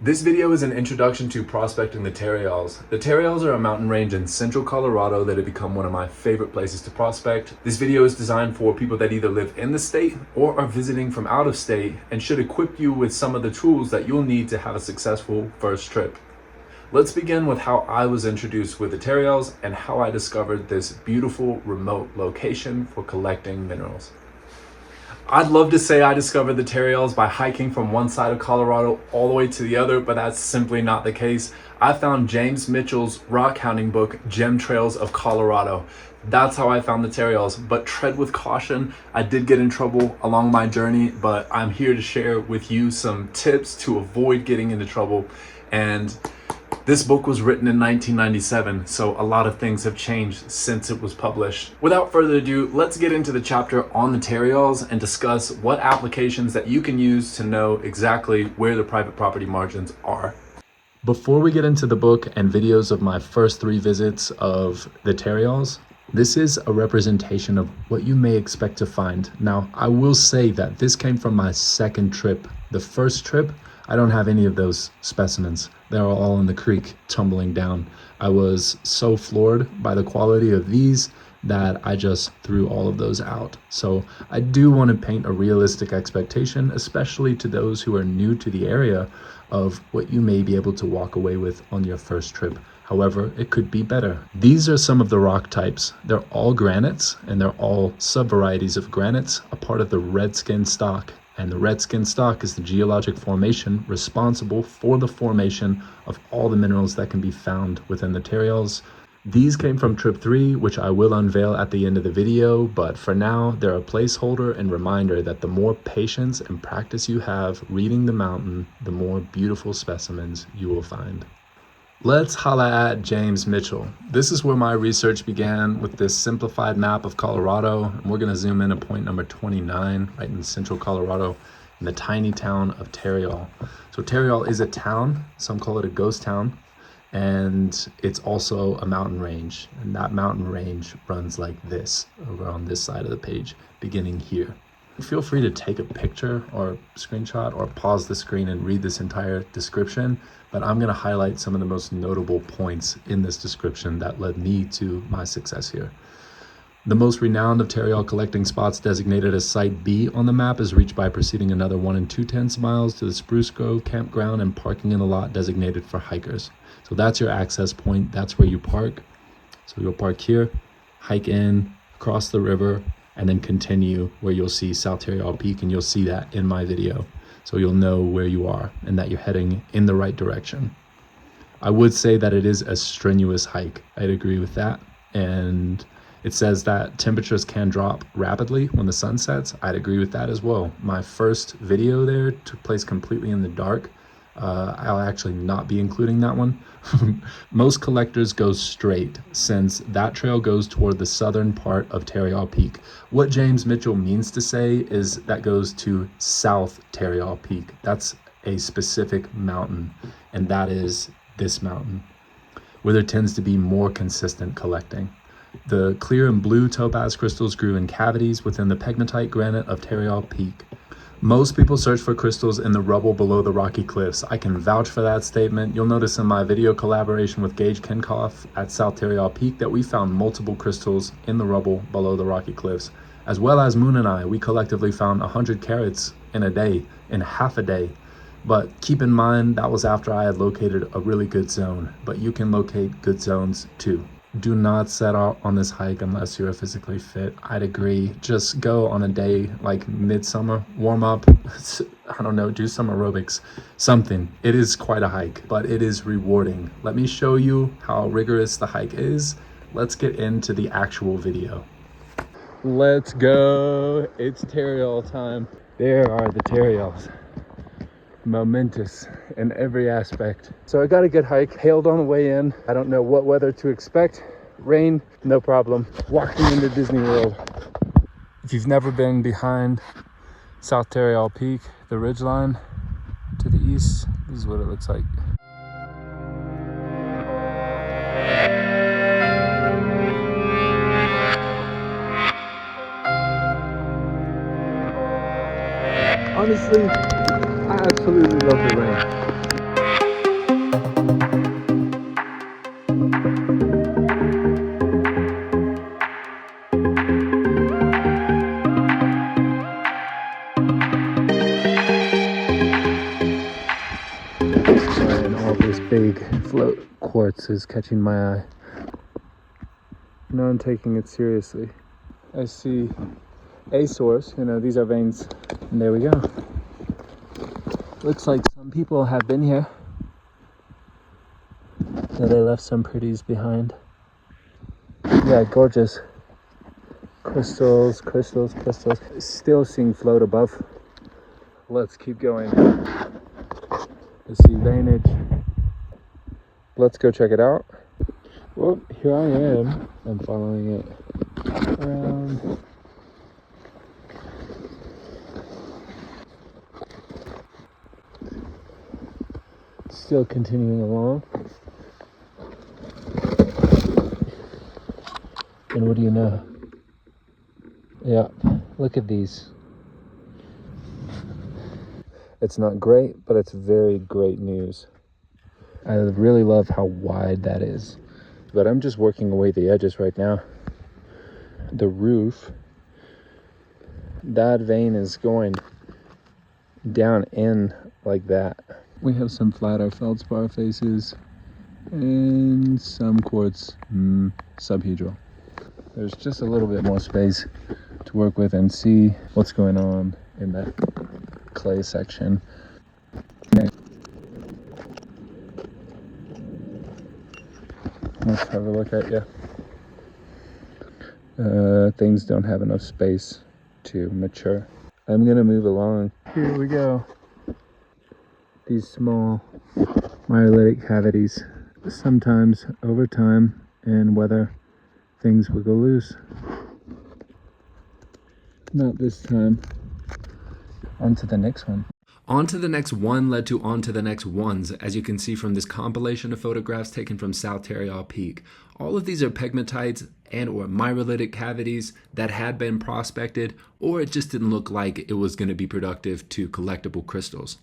This video is an introduction to prospecting the Tarryalls. The Tarryalls are a mountain range in central Colorado that have become one of my favorite places to prospect. This video is designed for people that either live in the state or are visiting from out of state and should equip you with some of the tools that you'll need to have a successful first trip. Let's begin with how I was introduced with the Tarryalls and how I discovered this beautiful remote location for collecting minerals. I'd love to say I discovered the Tarryalls by hiking from one side of Colorado all the way to the other, but that's simply not the case. I found James Mitchell's rockhounding book, Gem Trails of Colorado. That's how I found the Tarryalls, but tread with caution. I did get in trouble along my journey, but I'm here to share with you some tips to avoid getting into trouble. And this book was written in 1997, so a lot of things have changed since it was published. Without further ado, let's get into the chapter on the Tarryalls and discuss what applications that you can use to know exactly where the private property margins are. Before we get into the book and videos of my first 3 visits of the Tarryalls, this is a representation of what you may expect to find. Now, I will say that this came from my second trip. The first trip, I don't have any of those specimens. They're all in the creek tumbling down. I was so floored by the quality of these that I just threw all of those out. So I do want to paint a realistic expectation, especially to those who are new to the area, of what you may be able to walk away with on your first trip. However, it could be better. These are some of the rock types. They're all granites, and they're all subvarieties of granites, a part of the redskin stock. And the redskin stock is the geologic formation responsible for the formation of all the minerals that can be found within the Tarryalls. These came from trip 3, which I will unveil at the end of the video, but for now, they're a placeholder and reminder that the more patience and practice you have reading the mountain, the more beautiful specimens you will find. Let's holla at James Mitchell. This is where my research began with this simplified map of Colorado. And we're gonna zoom in at point number 29, right in central Colorado, in the tiny town of Tarryall. So Tarryall is a town, some call it a ghost town, and it's also a mountain range. And that mountain range runs like this, over on this side of the page, beginning here. Feel free to take a picture or screenshot or pause the screen and read this entire description, but I'm going to highlight some of the most notable points in this description that led me to my success here. The most renowned of Tarryall collecting spots designated as Site B on the map is reached by proceeding another 1 2/10 miles to the Spruce Grove campground and parking in a lot designated for hikers. So that's your access point. That's where you park. So you'll park here, hike in, cross the river, and then continue where you'll see South Tarryall Peak, and you'll see that in my video. So you'll know where you are and that you're heading in the right direction. I would say that it is a strenuous hike. I'd agree with that. And it says that temperatures can drop rapidly when the sun sets. I'd agree with that as well. My first video there took place completely in the dark. I'll actually not be including that one. Most collectors go straight, since that trail goes toward the southern part of Tarryall Peak. What James Mitchell means to say is that goes to South Tarryall Peak. That's a specific mountain, and that is this mountain, where there tends to be more consistent collecting. The clear and blue topaz crystals grew in cavities within the pegmatite granite of Tarryall Peak. Most people search for crystals in the rubble below the rocky cliffs. I can vouch for that statement. You'll notice in my video collaboration with Gage Kenkoff at South Tarryall Peak that we found multiple crystals in the rubble below the rocky cliffs. As well as Moon and I, we collectively found 100 carats in a day, in half a day. But keep in mind, that was after I had located a really good zone, but you can locate good zones too. Do not set out on this hike unless you're physically fit. I'd agree. Just go on a day like midsummer, warm up, I don't know, do some aerobics, something. It is quite a hike, but it is rewarding. Let me show you how rigorous the hike is. Let's get into the actual video. Let's go. It's Tarryall time. There are the Tarryalls. Momentous in every aspect. So I got a good hike, hailed on the way in. I don't know what weather to expect. Rain, no problem. Walking into Disney World. If you've never been behind South Tarryall Peak, the ridgeline to the east, this is what it looks like. Honestly, I absolutely love the rain. And all this big float quartz is catching my eye. Now I'm taking it seriously. I see a source, these are veins, and there we go. Looks like some people have been here. So they left some pretties behind. Yeah, gorgeous. Crystals. Still seeing float above. Let's keep going. I see veinage. Let's go check it out. Well, here I am. I'm following it around. Still continuing along. And what do you know? Yeah, look at these. It's not great, but it's very great news. I really love how wide that is. But I'm just working away the edges right now. The roof, that vein is going down in like that. We have some flatter feldspar faces and some quartz subhedral. There's just a little bit more space to work with and see what's going on in that clay section. Let's have a look at you. Things don't have enough space to mature. I'm gonna move along. Here we go. These small myelolytic cavities. Sometimes over time and weather, things will go loose. Not this time. On to the next one. On to the next one led to on to the next ones, as you can see from this compilation of photographs taken from South Tarryall Peak. All of these are pegmatites and or myelolytic cavities that had been prospected, or it just didn't look like it was going to be productive to collectible crystals.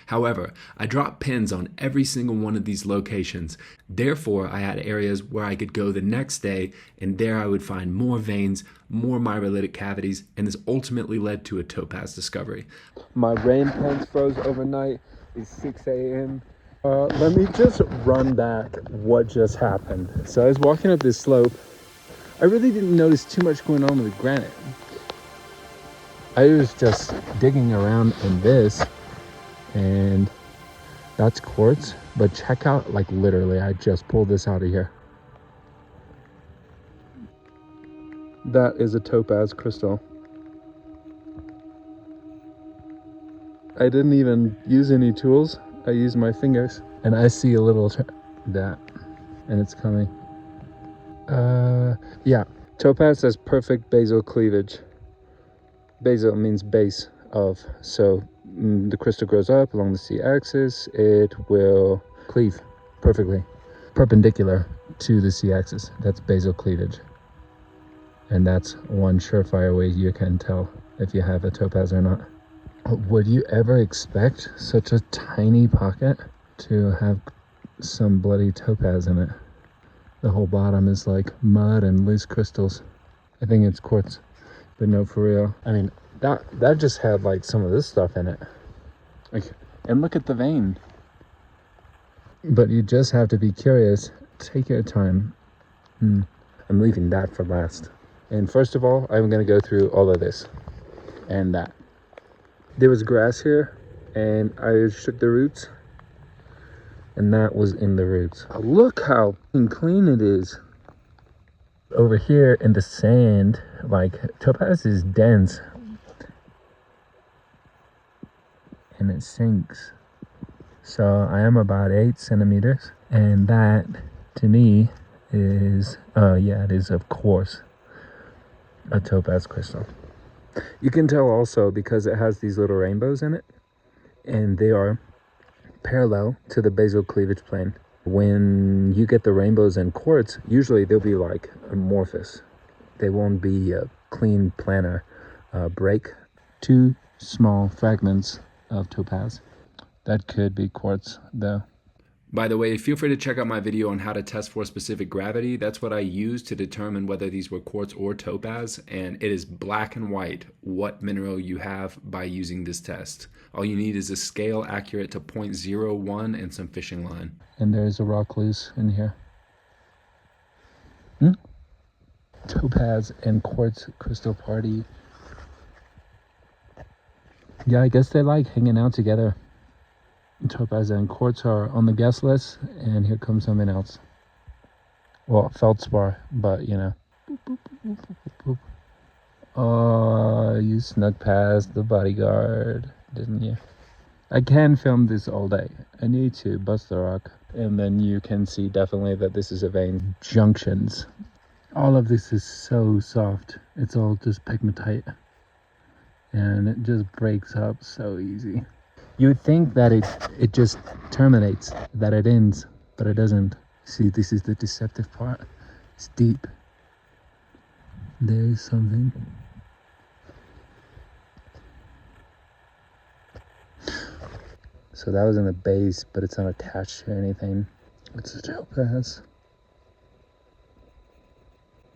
However, I dropped pins on every single one of these locations. Therefore, I had areas where I could go the next day, and there I would find more veins, more myelolytic cavities, and this ultimately led to a topaz discovery. My rain pants froze overnight. It's 6 a.m. Let me just run back what just happened. So I was walking up this slope. I really didn't notice too much going on with the granite. I was just digging around in this, and that's quartz, but check out, like literally, I just pulled this out of here. That is a topaz crystal. I didn't even use any tools. I used my fingers, and I see a little that, and it's coming. Yeah, topaz has perfect basal cleavage. Basal means base of, so the crystal grows up along the C-axis, it will cleave perfectly, perpendicular to the C-axis. That's basal cleavage. And that's one surefire way you can tell if you have a topaz or not. Would you ever expect such a tiny pocket to have some bloody topaz in it? The whole bottom is like mud and loose crystals. I think it's quartz, but no, for real. I mean, that just had like some of this stuff in it. Like, and look at the vein. But you just have to be curious. Take your time. I'm leaving that for last. And first of all, I'm gonna go through all of this and that. There was grass here, and I shook the roots, and that was in the roots. Look how clean it is. Over here in the sand, like, topaz is dense, and it sinks. So I am about 8 centimeters, and that to me is, yeah, it is of course a topaz crystal. You can tell also because it has these little rainbows in it, and they are parallel to the basal cleavage plane. When you get the rainbows in quartz, usually they'll be like amorphous. They won't be a clean planar break. 2 small fragments of topaz. That could be quartz though. By the way, feel free to check out my video on how to test for specific gravity. That's what I used to determine whether these were quartz or topaz, and it is black and white what mineral you have by using this test. All you need is a scale accurate to 0.01 and some fishing line. And there's a rock loose in here. Topaz and quartz crystal party. Yeah, I guess they like hanging out together. Topaz and quartz are on the guest list, and here comes something else. Well, feldspar, but you know. Oh, you snuck past the bodyguard, didn't you? I can film this all day. I need to bust the rock, and then you can see definitely that this is a vein. Junctions. All of this is so soft. It's all just pegmatite, and it just breaks up so easy. You would think that it just terminates, that it ends, but it doesn't. See, this is the deceptive part. It's deep. There is something. So that was in the base, but it's not attached to anything. It's a topaz.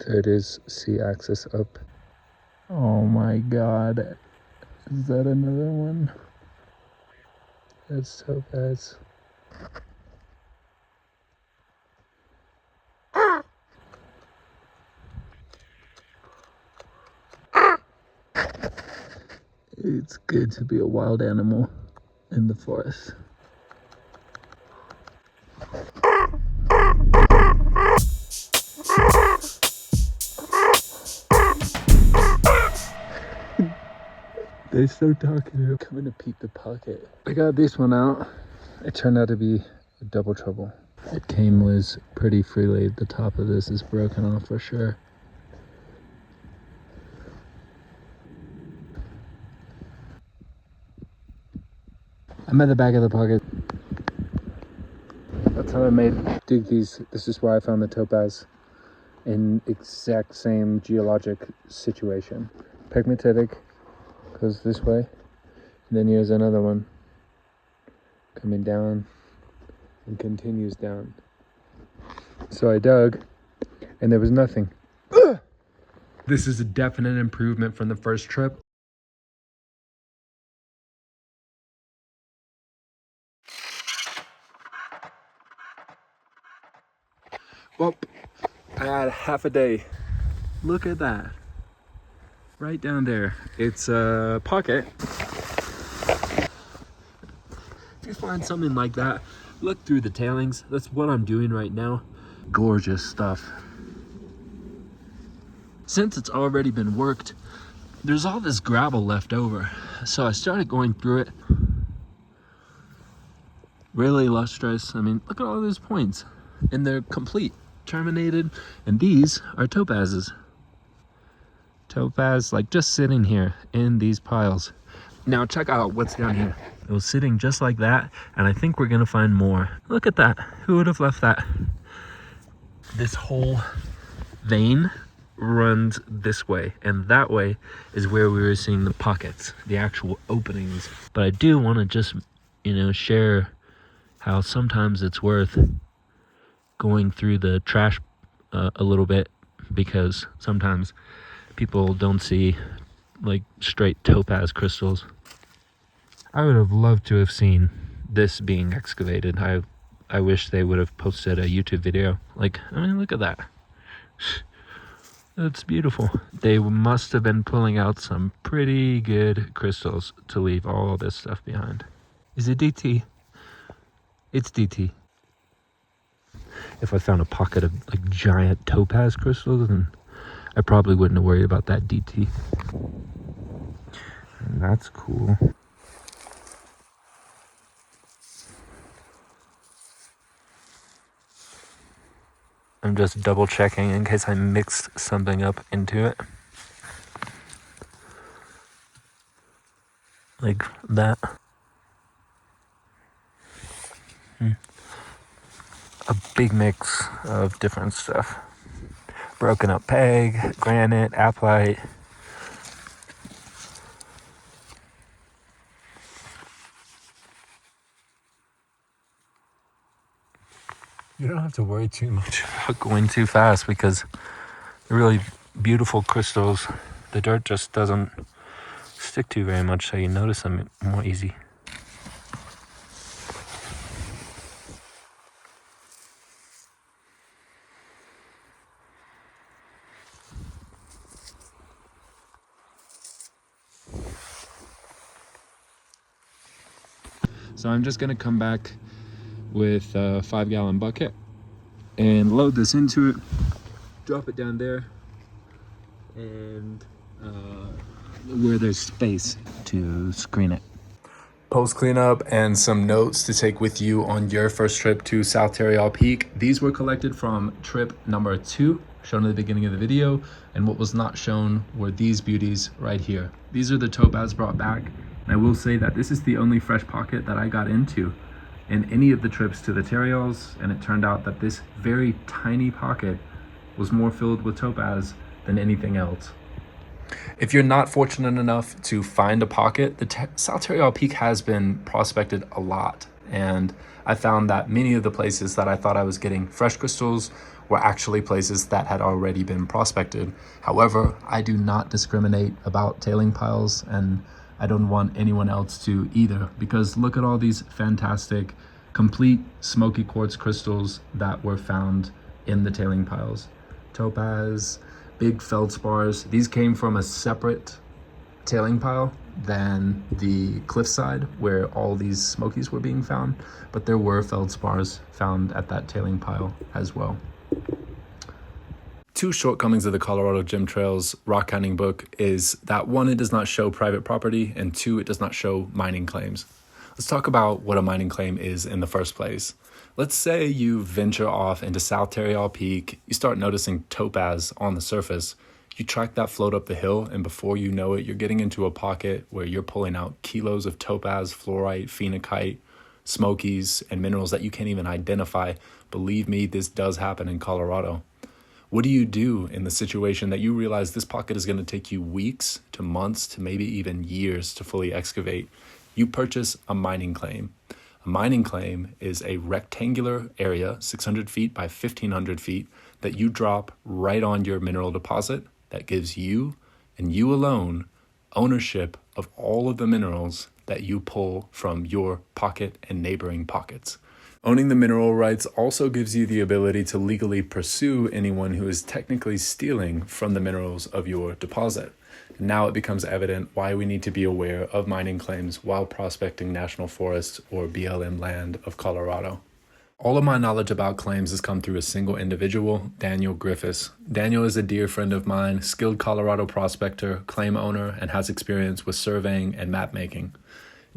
There it is, C-axis up. Oh my god. Is that another one? That's topaz. It's good to be a wild animal in the forest. They're so talkative. Coming to peep the pocket. I got this one out. It turned out to be a double trouble. It came loose pretty freely. The top of this is broken off for sure. I'm at the back of the pocket. That's how I dig these. This is where I found the topaz in exact same geologic situation. Pegmatitic goes this way, and then here's another one coming down and continues down. So I dug, and there was nothing. This is a definite improvement from the first trip. Well, I had half a day. Look at that. Right down there. It's a pocket. If you find something like that, look through the tailings. That's what I'm doing right now. Gorgeous stuff. Since it's already been worked, there's all this gravel left over. So I started going through it. Really lustrous. I mean, look at all those points. And they're complete, terminated. And these are topazes. Topaz, like just sitting here in these piles. Now check out what's down here. It was sitting just like that, and I think we're gonna find more. Look at that. Who would have left that? This whole vein runs this way, and that way is where we were seeing the pockets, the actual openings. But I do want to just, share how sometimes it's worth going through the trash a little bit, because sometimes people don't see like straight topaz crystals. I would have loved to have seen this being excavated. I wish they would have posted a YouTube video. Like, I mean, look at that. That's beautiful. They must have been pulling out some pretty good crystals to leave all this stuff behind. Is it DT? It's DT. If I found a pocket of like giant topaz crystals, then I probably wouldn't have worried about that DT. And that's cool. I'm just double checking in case I mixed something up into it. Like that. A big mix of different stuff. Broken up peg, granite, apatite. You don't have to worry too much about going too fast because they're really beautiful crystals. The dirt just doesn't stick to very much, so you notice them more easy. So I'm just gonna come back with a 5-gallon bucket and load this into it, drop it down there, and where there's space to screen it. Post cleanup and some notes to take with you on your first trip to South Tarryall Peak. These were collected from trip number 2, shown at the beginning of the video, and what was not shown were these beauties right here. These are the Topaz brought back, and I will say that this is the only fresh pocket that I got into in any of the trips to the Tarryalls, and it turned out that this very tiny pocket was more filled with topaz than anything else. If you're not fortunate enough to find a pocket, the South Tarryall Peak has been prospected a lot, and I found that many of the places that I thought I was getting fresh crystals were actually places that had already been prospected. However, I do not discriminate about tailing piles, and I don't want anyone else to either, because look at all these fantastic, complete smoky quartz crystals that were found in the tailing piles. Topaz, big feldspars. These came from a separate tailing pile than the cliffside where all these smokies were being found, but there were feldspars found at that tailing pile as well. Two shortcomings of the Colorado Gem Trails rockhounding book is that 1, it does not show private property, and 2, it does not show mining claims. Let's talk about what a mining claim is in the first place. Let's say you venture off into South Tarryall Peak, you start noticing topaz on the surface, you track that float up the hill, and before you know it, you're getting into a pocket where you're pulling out kilos of topaz, fluorite, phenakite, smokies, and minerals that you can't even identify. Believe me, this does happen in Colorado. What do you do in the situation that you realize this pocket is going to take you weeks to months to maybe even years to fully excavate? You purchase a mining claim. A mining claim is a rectangular area, 600 feet by 1,500 feet, that you drop right on your mineral deposit that gives you, and you alone, ownership of all of the minerals that you pull from your pocket and neighboring pockets. Owning the mineral rights also gives you the ability to legally pursue anyone who is technically stealing from the minerals of your deposit. And now it becomes evident why we need to be aware of mining claims while prospecting national forests or BLM land of Colorado. All of my knowledge about claims has come through a single individual, Daniel Griffiths. Daniel is a dear friend of mine, skilled Colorado prospector, claim owner, and has experience with surveying and map making.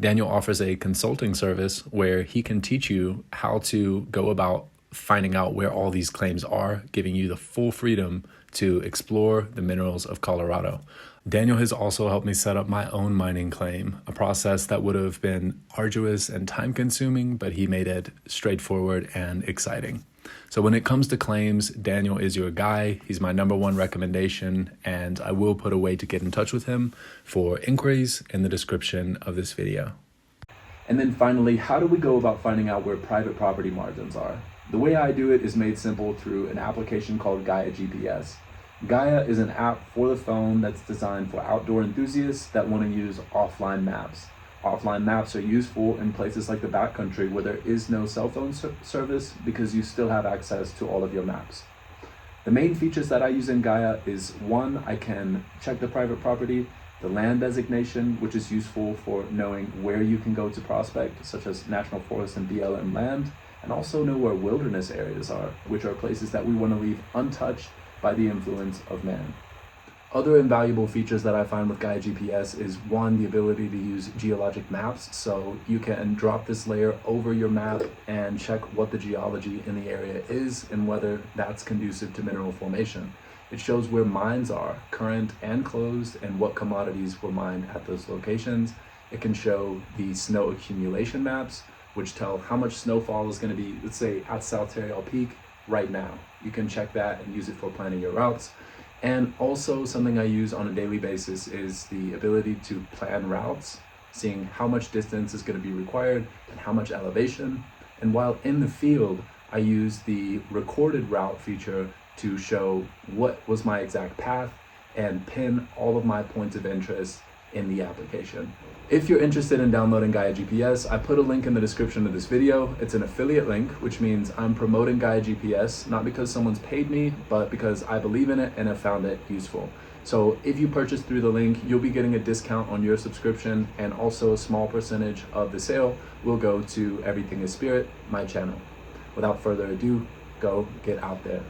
Daniel offers a consulting service where he can teach you how to go about finding out where all these claims are, giving you the full freedom to explore the minerals of Colorado. Daniel has also helped me set up my own mining claim, a process that would have been arduous and time-consuming, but he made it straightforward and exciting. So when it comes to claims, Daniel is your guy. He's my #1 recommendation, and I will put a way to get in touch with him for inquiries in the description of this video. And then finally, how do we go about finding out where private property margins are? The way I do it is made simple through an application called Gaia GPS. Gaia is an app for the phone that's designed for outdoor enthusiasts that want to use offline maps. Offline maps are useful in places like the backcountry where there is no cell phone service because you still have access to all of your maps. The main features that I use in Gaia is 1, I can check the private property, the land designation, which is useful for knowing where you can go to prospect, such as national forest and BLM land, and also know where wilderness areas are, which are places that we want to leave untouched by the influence of man. Other invaluable features that I find with Gaia GPS is 1, the ability to use geologic maps, so you can drop this layer over your map and check what the geology in the area is and whether that's conducive to mineral formation. It shows where mines are, current and closed, and what commodities were mined at those locations. It can show the snow accumulation maps, which tell how much snowfall is going to be, let's say, at South Tarryall Peak right now. You can check that and use it for planning your routes. And also something I use on a daily basis is the ability to plan routes, seeing how much distance is going to be required and how much elevation. And while in the field, I used the recorded route feature to show what was my exact path and pin all of my points of interest in the application. If you're interested in downloading Gaia GPS, I put a link in the description of this video. It's an affiliate link, which means I'm promoting Gaia GPS, not because someone's paid me, but because I believe in it and have found it useful. So if you purchase through the link, you'll be getting a discount on your subscription, and also a small percentage of the sale will go to Everything is Spirit, my channel. Without further ado, go get out there.